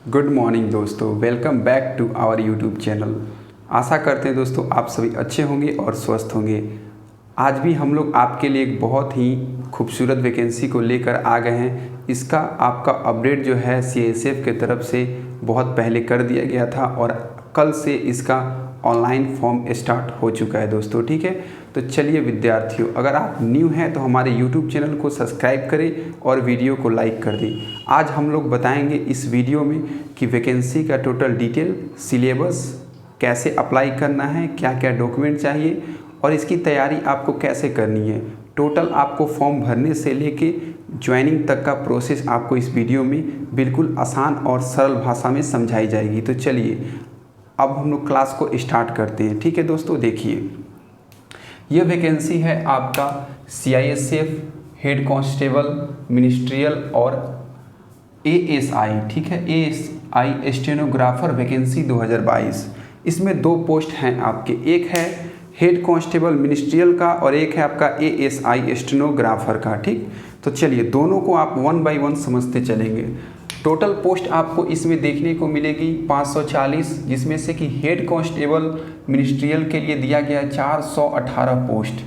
Good morning दोस्तों, welcome back to our YouTube channel. आशा करते हैं दोस्तों आप सभी अच्छे होंगे और स्वस्थ होंगे। आज भी हम लोग आपके लिए एक बहुत ही खूबसूरत वैकेंसी को लेकर आ गए हैं। इसका आपका अपडेट जो है CISF की तरफ से बहुत पहले कर दिया गया था और कल से इसका ऑनलाइन फॉर्म स्टार्ट हो चुका है दोस्तों। ठीक है, तो चलिए विद्यार्थियों, अगर आप न्यू हैं तो हमारे यूट्यूब चैनल को सब्सक्राइब करें और वीडियो को लाइक कर दें। आज हम लोग बताएंगे इस वीडियो में कि वैकेंसी का टोटल डिटेल, सिलेबस, कैसे अप्लाई करना है, क्या क्या डॉक्यूमेंट चाहिए और इसकी तैयारी आपको कैसे करनी है। टोटल आपको फॉर्म भरने से लेके ज्वाइनिंग तक का प्रोसेस आपको इस वीडियो में बिल्कुल आसान और सरल भाषा में समझाई जाएगी। तो चलिए अब हम लोग क्लास को स्टार्ट करते हैं। ठीक है दोस्तों, देखिए यह वैकेंसी है आपका CISF हेड कांस्टेबल मिनिस्ट्रियल और ASI, ठीक है, ASI स्टेनोग्राफर वैकेंसी 2022। इसमें दो पोस्ट हैं आपके, एक है हेड कांस्टेबल मिनिस्ट्रियल का और एक है आपका ASI स्टेनोग्राफर का। ठीक, तो चलिए दोनों को आप वन बाय वन समझते चलेंगे। टोटल पोस्ट आपको इसमें देखने को मिलेगी 540, जिसमें से कि हेड कांस्टेबल मिनिस्ट्रियल के लिए दिया गया है 418 पोस्ट।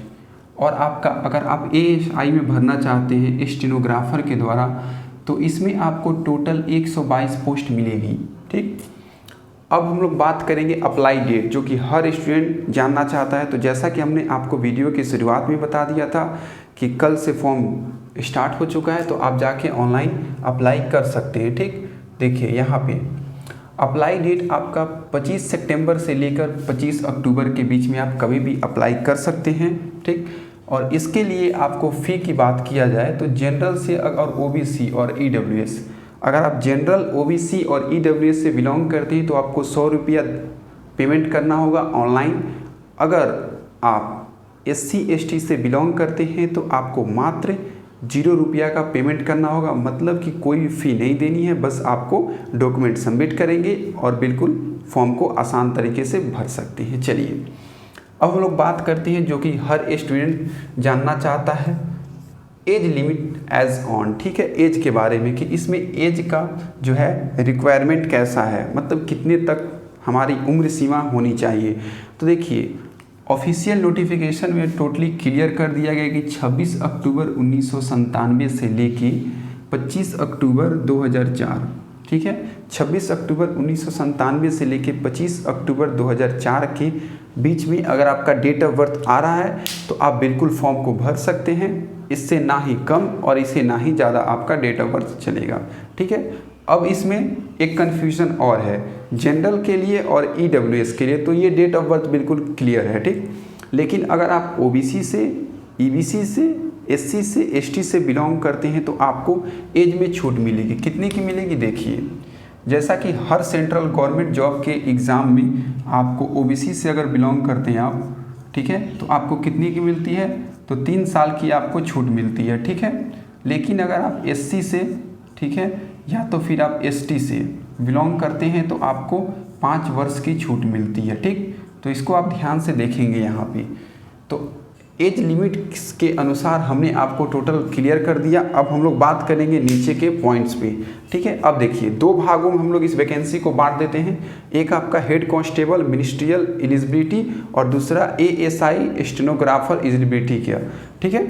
और आपका अगर आप ASI में भरना चाहते हैं स्टेनोग्राफर के द्वारा तो इसमें आपको टोटल 122 पोस्ट मिलेगी। ठीक, अब हम लोग बात करेंगे अप्लाई डेट, जो कि हर स्टूडेंट जानना चाहता है। तो जैसा कि हमने आपको वीडियो की शुरुआत में बता दिया था कि कल से फॉर्म स्टार्ट हो चुका है, तो आप जाके ऑनलाइन अप्लाई कर सकते हैं। ठीक, देखिए यहाँ पे अप्लाई डेट आपका 25 सितंबर से लेकर 25 अक्टूबर के बीच में आप कभी भी अप्लाई कर सकते हैं। ठीक, और इसके लिए आपको फ़ी की बात किया जाए तो जनरल से और OBC और EWS, अगर आप जनरल, OBC और EWS से बिलोंग करते हैं तो आपको 100 रुपया पेमेंट करना होगा ऑनलाइन। अगर आप SC ST से बिलोंग करते हैं तो आपको मात्र 0 रुपया का पेमेंट करना होगा। मतलब कि कोई भी फ़ी नहीं देनी है, बस आपको डॉक्यूमेंट सबमिट करेंगे और बिल्कुल फॉर्म को आसान तरीके से भर सकते हैं। चलिए अब हम लोग बात करते हैं जो कि हर स्टूडेंट जानना चाहता है, एज लिमिट एज ऑन। ठीक है, एज के बारे में कि इसमें एज का जो है रिक्वायरमेंट कैसा है, मतलब कितने तक हमारी उम्र सीमा होनी चाहिए। तो देखिए ऑफिशियल नोटिफिकेशन में टोटली क्लियर कर दिया गया कि 26 अक्टूबर 1997 से लेके 25 अक्टूबर 2004। ठीक है, 26 अक्टूबर 1997 से लेके 25 अक्टूबर 2004 के बीच में अगर आपका डेट ऑफ बर्थ आ रहा है तो आप बिल्कुल फॉर्म को भर सकते हैं। इससे ना ही कम और इससे ना ही ज़्यादा आपका डेट ऑफ बर्थ चलेगा। ठीक है, अब इसमें एक कन्फ्यूज़न और है जनरल के लिए और EWS के लिए, तो ये डेट ऑफ बर्थ बिल्कुल क्लियर है। ठीक, लेकिन अगर आप OBC से, EBC से, SC से, ST से बिलोंग करते हैं तो आपको एज में छूट मिलेगी। कितने की मिलेगी देखिए, जैसा कि हर सेंट्रल गवर्नमेंट जॉब के एग्ज़ाम में आपको OBC से अगर बिलोंग करते हैं आप, ठीक है, तो आपको कितनी की मिलती है, तो 3 साल की आपको छूट मिलती है। ठीक है, लेकिन अगर आप SC से, ठीक है, या तो फिर आप ST से बिलोंग करते हैं तो आपको 5 वर्ष की छूट मिलती है। ठीक, तो इसको आप ध्यान से देखेंगे यहाँ पे। तो एज लिमिट के अनुसार हमने आपको टोटल क्लियर कर दिया। अब हम लोग बात करेंगे नीचे के पॉइंट्स पे। ठीक है, अब देखिए दो भागों में हम लोग इस वैकेंसी को बांट देते हैं। एक आपका हेड कांस्टेबल मिनिस्ट्रियल एलिजिबिलिटी और दूसरा ASI स्टेनोग्राफर एलिजिबिलिटी का। ठीक है,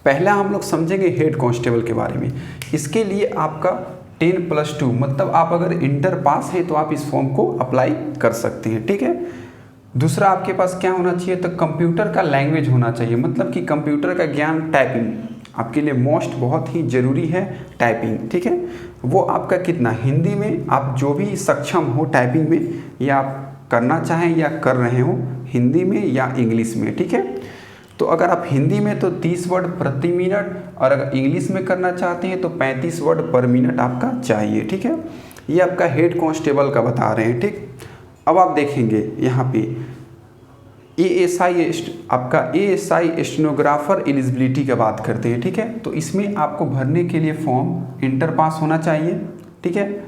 पहला हम लोग समझेंगे हेड कांस्टेबल के बारे में। इसके लिए आपका 10+2, मतलब आप अगर इंटर पास है तो आप इस फॉर्म को अप्लाई कर सकते हैं। ठीक है, दूसरा आपके पास क्या होना चाहिए, तो कंप्यूटर का लैंग्वेज होना चाहिए, मतलब कि कंप्यूटर का ज्ञान, टाइपिंग आपके लिए मोस्ट बहुत ही ज़रूरी है टाइपिंग। ठीक है, वो आपका कितना, हिंदी में आप जो भी सक्षम हो टाइपिंग में, या आप करना चाहें या कर रहे हो हिंदी में या इंग्लिश में। ठीक है, तो अगर आप हिंदी में तो 30 वर्ड प्रति मिनट और अगर इंग्लिश में करना चाहते हैं तो 35 वर्ड पर मिनट आपका चाहिए। ठीक है, ये आपका हेड कांस्टेबल का बता रहे हैं। ठीक, अब आप देखेंगे यहाँ पे आपका ASI स्टेनोग्राफर एलिजिबिलिटी का बात करते हैं। ठीक है, तो इसमें आपको भरने के लिए फॉर्म इंटर पास होना चाहिए। ठीक है,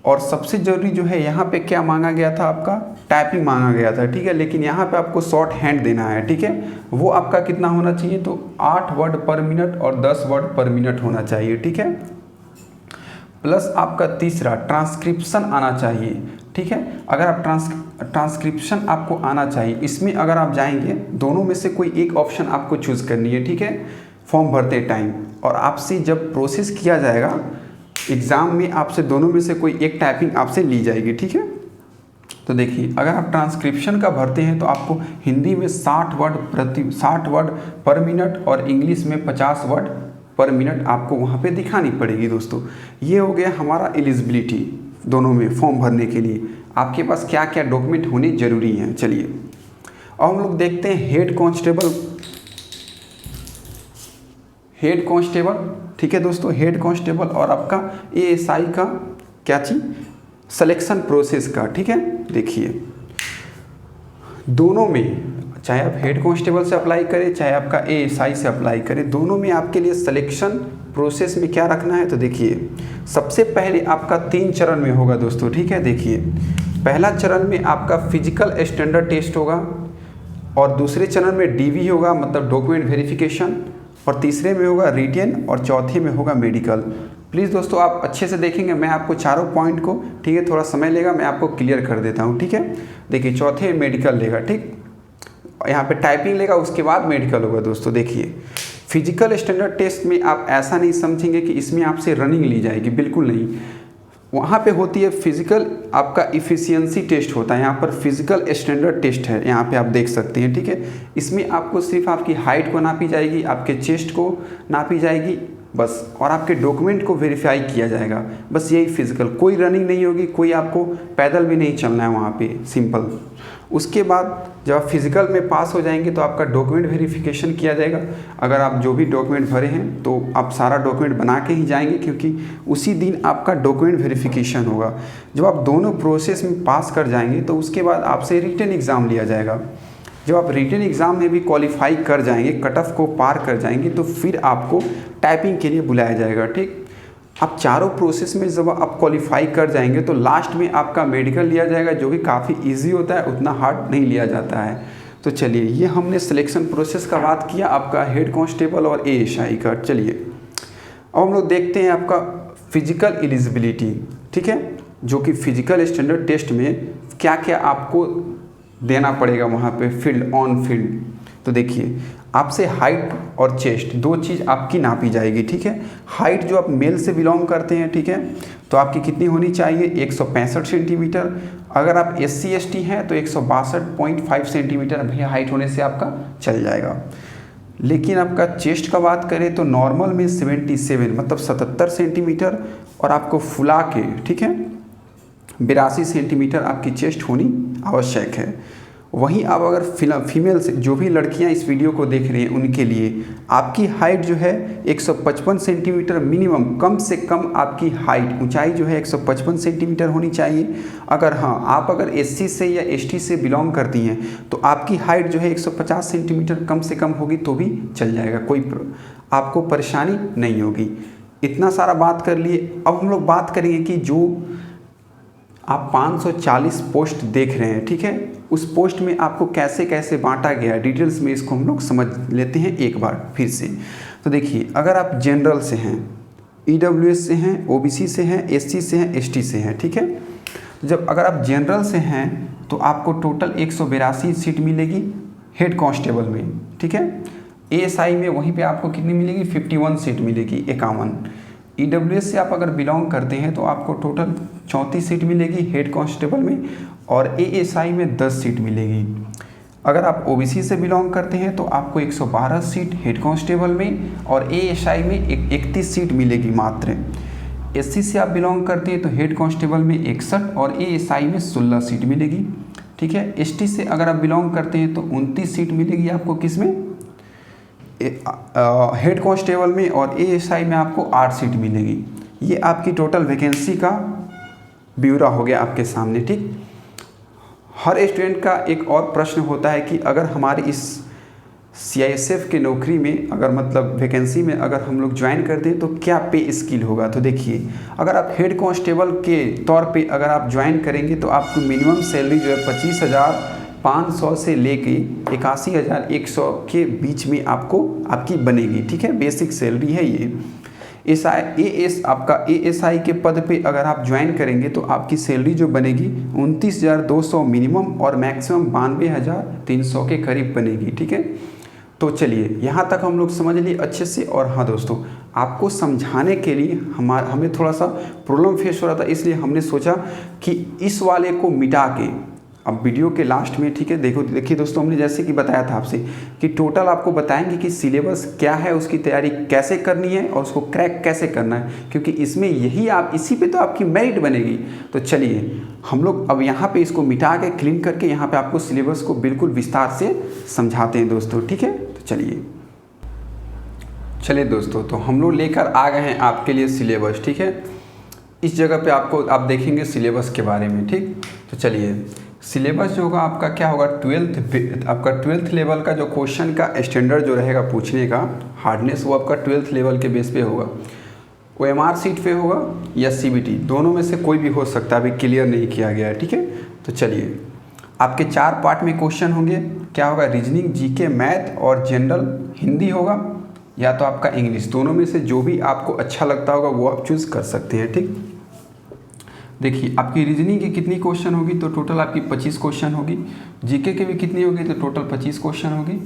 और सबसे ज़रूरी जो है यहाँ पे क्या मांगा गया था, आपका टाइपिंग मांगा गया था। ठीक है, लेकिन यहाँ पे आपको शॉर्ट हैंड देना है। ठीक है, वो आपका कितना होना चाहिए, तो 8 वर्ड पर मिनट और 10 वर्ड पर मिनट होना चाहिए। ठीक है, प्लस आपका तीसरा ट्रांसक्रिप्शन आना चाहिए। ठीक है, अगर आप ट्रांसक्रिप्शन आपको आना चाहिए, इसमें अगर आप जाएंगे दोनों में से कोई एक ऑप्शन आपको चूज़ करनी है। ठीक है, फॉर्म भरते टाइम, और आपसे जब प्रोसेस किया जाएगा एग्ज़ाम में, आपसे दोनों में से कोई एक टाइपिंग आपसे ली जाएगी। ठीक है, तो देखिए अगर आप ट्रांसक्रिप्शन का भरते हैं तो आपको हिंदी में 60 वर्ड पर मिनट और इंग्लिश में 50 वर्ड पर मिनट आपको वहाँ पे दिखानी पड़ेगी। दोस्तों ये हो गया हमारा एलिजिबिलिटी दोनों में फॉर्म भरने के लिए आपके पास क्या क्या डॉक्यूमेंट होने ज़रूरी हैं। चलिए अब हम लोग देखते हैं हेड कांस्टेबल। ठीक है दोस्तों, हेड कांस्टेबल और आपका एएसआई का क्या चीज़ सिलेक्शन प्रोसेस का। ठीक है, देखिए दोनों में, चाहे आप हेड कांस्टेबल से अप्लाई करें चाहे आपका एएसआई से अप्लाई करें, दोनों में आपके लिए सिलेक्शन प्रोसेस में क्या रखना है। तो देखिए सबसे पहले आपका 3 चरण में होगा दोस्तों। ठीक है, देखिए पहला चरण में आपका फिजिकल स्टैंडर्ड टेस्ट होगा, और दूसरे चरण में डीवी होगा मतलब डॉक्यूमेंट वेरिफिकेशन, और तीसरे में होगा रिटेन, और चौथे में होगा मेडिकल। प्लीज़ दोस्तों आप अच्छे से देखेंगे, मैं आपको चारों पॉइंट को, ठीक है थोड़ा समय लेगा, मैं आपको क्लियर कर देता हूँ। ठीक है, देखिए चौथे मेडिकल लेगा, ठीक यहाँ पे टाइपिंग लेगा, उसके बाद मेडिकल होगा। दोस्तों देखिए फिजिकल स्टैंडर्ड टेस्ट में आप ऐसा नहीं समझेंगे कि इसमें आपसे रनिंग ली जाएगी, बिल्कुल नहीं। वहाँ पे होती है फिजिकल आपका इफ़िशियंसी टेस्ट होता है, यहाँ पर फिजिकल स्टैंडर्ड टेस्ट है, यहाँ पे आप देख सकते हैं। ठीक है, इसमें आपको सिर्फ आपकी हाइट को नापी जाएगी, आपके चेस्ट को नापी जाएगी बस, और आपके डॉक्यूमेंट को वेरीफाई किया जाएगा, बस यही फिजिकल, कोई रनिंग नहीं होगी, कोई आपको पैदल भी नहीं चलना है वहाँ पे, सिंपल। उसके बाद जब आप फिजिकल में पास हो जाएंगे तो आपका डॉक्यूमेंट वेरिफिकेशन किया जाएगा। अगर आप जो भी डॉक्यूमेंट भरे हैं तो आप सारा डॉक्यूमेंट बना के ही जाएंगे, क्योंकि उसी दिन आपका डॉक्यूमेंट वेरिफिकेशन होगा। जब आप दोनों प्रोसेस में पास कर जाएंगे तो उसके बाद आपसे रिटन एग्ज़ाम लिया जाएगा। जब आप रिटन एग्ज़ाम में भी क्वालिफाई कर जाएंगे, कट ऑफ को पार कर जाएंगे, तो फिर आपको टाइपिंग के लिए बुलाया जाएगा। ठीक, आप चारों प्रोसेस में जब आप क्वालिफाई कर जाएंगे तो लास्ट में आपका मेडिकल लिया जाएगा, जो कि काफ़ी इजी होता है, उतना हार्ड नहीं लिया जाता है। तो चलिए ये हमने सिलेक्शन प्रोसेस का बात किया आपका हेड कांस्टेबल और एएसआई का। चलिए अब हम लोग देखते हैं आपका फिजिकल एलिजिबिलिटी। ठीक है, जो कि फिजिकल स्टैंडर्ड टेस्ट में क्या क्या आपको देना पड़ेगा वहाँ पे फील्ड ऑन फील्ड। तो देखिए आपसे हाइट और चेस्ट दो चीज़ आपकी नापी जाएगी। ठीक है, हाइट जो आप मेल से बिलोंग करते हैं, ठीक है, तो आपकी कितनी होनी चाहिए 165 सेंटीमीटर। अगर आप SC ST हैं तो 162.5 सेंटीमीटर भैया हाइट होने से आपका चल जाएगा। लेकिन आपका चेस्ट का बात करें तो नॉर्मल में 77 मतलब 77 सेंटीमीटर, और आपको फुला के, ठीक है, 82 सेंटीमीटर आपकी चेस्ट होनी आवश्यक है। वहीं आप अगर फीमेल से, जो भी लड़कियां इस वीडियो को देख रही हैं उनके लिए आपकी हाइट जो है 155 सेंटीमीटर मिनिमम, कम से कम आपकी हाइट ऊंचाई जो है 155 सेंटीमीटर होनी चाहिए। अगर आप अगर SC से या ST से बिलोंग करती हैं तो आपकी हाइट जो है 150 सेंटीमीटर कम से कम होगी तो भी चल जाएगा, कोई आपको परेशानी नहीं होगी। इतना सारा बात कर लिए। अब हम लोग बात करेंगे कि जो आप 540 पोस्ट देख रहे हैं, ठीक है, उस पोस्ट में आपको कैसे कैसे बांटा गया है, डिटेल्स में इसको हम लोग समझ लेते हैं एक बार फिर से। तो देखिए अगर आप जनरल से हैं, EWS से हैं, OBC से हैं, SC से हैं, ST से हैं, ठीक है, जब अगर आप जनरल से हैं तो आपको टोटल 182 सीट मिलेगी हेड कांस्टेबल में। ठीक है, ASI में वहीं पे आपको कितनी मिलेगी 51 सीट मिलेगी, 51। EWS से आप अगर बिलोंग करते हैं तो आपको टोटल 34 सीट मिलेगी हेड कांस्टेबल में, और ASI में 10 सीट मिलेगी। अगर आप OBC से बिलोंग करते हैं तो आपको 112 सीट हेड कांस्टेबल में, और ASI में 31 सीट मिलेगी मात्र। SC से आप बिलोंग करते हैं तो हेड कांस्टेबल में 61 और ASI में 16 सीट मिलेगी। ठीक है, ST से अगर आप बिलोंग करते हैं तो 29 सीट मिलेगी आपको, किस में, हेड कांस्टेबल में, और ASI में आपको 8 सीट मिलेगी। ये आपकी टोटल वैकेंसी का ब्यौरा हो गया आपके सामने। ठीक, हर स्टूडेंट का एक और प्रश्न होता है कि अगर हमारी इस CISF की नौकरी में अगर मतलब वैकेंसी में अगर हम लोग ज्वाइन करते हैं तो क्या पे स्किल होगा। तो देखिए अगर आप हेड कांस्टेबल के तौर पे अगर आप ज्वाइन करेंगे तो आपको मिनिमम सैलरी जो है 25,500 से लेके 81,100 के बीच में आपको आपकी बनेगी। ठीक है, बेसिक सैलरी है ये। आपका ASI के पद पे अगर आप ज्वाइन करेंगे तो आपकी सैलरी जो बनेगी 29,200 मिनिमम और मैक्सिमम 92,300 के करीब बनेगी। ठीक है, तो चलिए यहाँ तक हम लोग समझ लिए अच्छे से। और हाँ दोस्तों, आपको समझाने के लिए हमें थोड़ा सा प्रॉब्लम फेस हो रहा था, इसलिए हमने सोचा कि इस वाले को मिटा के अब वीडियो के लास्ट में, ठीक है, देखिए दोस्तों, हमने जैसे कि बताया था आपसे कि टोटल आपको बताएंगे कि सिलेबस क्या है, उसकी तैयारी कैसे करनी है और उसको क्रैक कैसे करना है, क्योंकि इसमें इसी पे तो आपकी मेरिट बनेगी। तो चलिए हम लोग अब यहाँ पे इसको मिटा के क्लीन करके यहाँ पे आपको सिलेबस को बिल्कुल विस्तार से समझाते हैं दोस्तों। ठीक है, तो चलिए दोस्तों, तो हम लोग लेकर आ गए हैं आपके लिए सिलेबस। ठीक है, इस जगह पे आप देखेंगे सिलेबस के बारे में। ठीक, तो चलिए सिलेबस जो होगा आपका क्या होगा, आपका 12th लेवल का जो क्वेश्चन का स्टैंडर्ड जो रहेगा पूछने का हार्डनेस, वो आपका 12th लेवल के बेस पे होगा। वो MR सीट पे होगा या CBT, दोनों में से कोई भी हो सकता है, अभी क्लियर नहीं किया गया है। ठीक है, तो चलिए आपके 4 पार्ट में क्वेश्चन होंगे। क्या होगा, रीजनिंग, GK, मैथ और जनरल हिंदी होगा, या तो आपका इंग्लिश। दोनों में से जो भी आपको अच्छा लगता होगा वो आप चूज़ कर सकते हैं। ठीक, देखिए आपकी रीजनिंग की कितनी क्वेश्चन होगी, तो टोटल आपकी 25 क्वेश्चन होगी। GK के भी कितनी होगी, तो टोटल 25 क्वेश्चन होगी।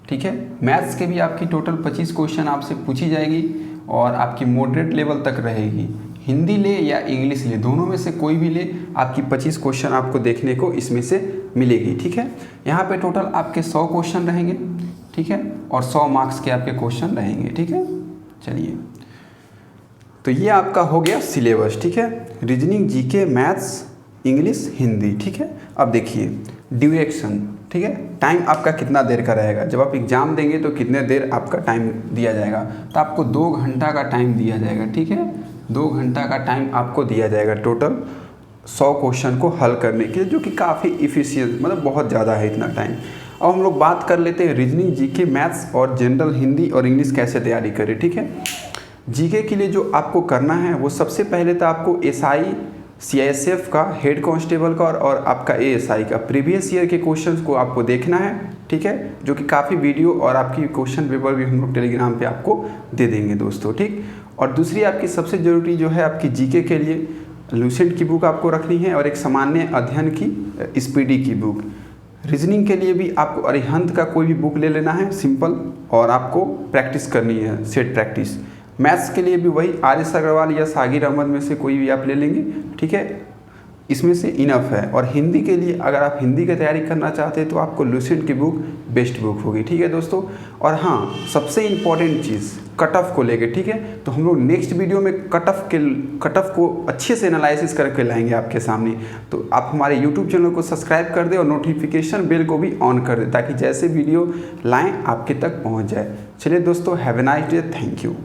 ठीक है, मैथ्स के भी आपकी टोटल 25 क्वेश्चन आपसे पूछी जाएगी और आपकी मॉडरेट लेवल तक रहेगी। हिंदी ले या इंग्लिश ले, दोनों में से कोई भी ले, आपकी 25 क्वेश्चन आपको देखने को इसमें से मिलेगी। ठीक है, यहाँ पे टोटल आपके 100 क्वेश्चन रहेंगे। ठीक है, और 100 मार्क्स के आपके क्वेश्चन रहेंगे। ठीक है, चलिए तो ये आपका हो गया सिलेबस। ठीक है, reasoning, GK, maths, English, Hindi. ठीक है, अब देखिए ड्यूरेशन। ठीक है, टाइम आपका कितना देर का रहेगा, जब आप एग्ज़ाम देंगे तो कितने देर आपका टाइम दिया जाएगा, तो आपको 2 घंटा का टाइम दिया जाएगा। ठीक है, 2 घंटा का टाइम आपको दिया जाएगा टोटल 100 क्वेश्चन को हल करने के लिए, जो कि काफ़ी इफ़िशियंट, मतलब बहुत ज़्यादा है इतना टाइम। अब हम लोग बात कर लेते हैं रीजनिंग, GK, मैथ्स और जनरल हिंदी और इंग्लिश कैसे तैयारी करें। ठीक है, GK के लिए जो आपको करना है वो सबसे पहले तो आपको SI CISF का, हेड कांस्टेबल का और आपका ASI का प्रीवियस ईयर के क्वेश्चंस को आपको देखना है। ठीक है, जो कि काफ़ी वीडियो और आपकी क्वेश्चन पेपर भी हम लोग टेलीग्राम पे आपको दे देंगे दोस्तों। ठीक, और दूसरी आपकी सबसे ज़रूरी जो है आपकी GK के लिए लूसेंट की बुक आपको रखनी है और एक सामान्य अध्ययन की स्पीडी की बुक। रीजनिंग के लिए भी आपको अरिहंत का कोई भी बुक ले लेना है सिंपल, और आपको प्रैक्टिस करनी है, सेट प्रैक्टिस। मैथ्स के लिए भी वही RS अग्रवाल या सागिर अहमद में से कोई भी आप ले लेंगे। ठीक है, इसमें से इनफ है। और हिंदी के लिए अगर आप हिंदी की तैयारी करना चाहते हैं तो आपको लूसेंट की बुक बेस्ट बुक होगी। ठीक है दोस्तों, और हाँ सबसे इम्पॉर्टेंट चीज़ कट ऑफ को लेके। ठीक है, तो हम लोग नेक्स्ट वीडियो में कट ऑफ को अच्छे से एनालिसिस करके लाएंगे आपके सामने। तो आप हमारे यूट्यूब चैनल को सब्सक्राइब कर दें और नोटिफिकेशन बेल को भी ऑन कर दें, ताकि जैसे वीडियो लाएँ आपके तक पहुँच जाए। चलिए दोस्तों, have a nice day, thank you.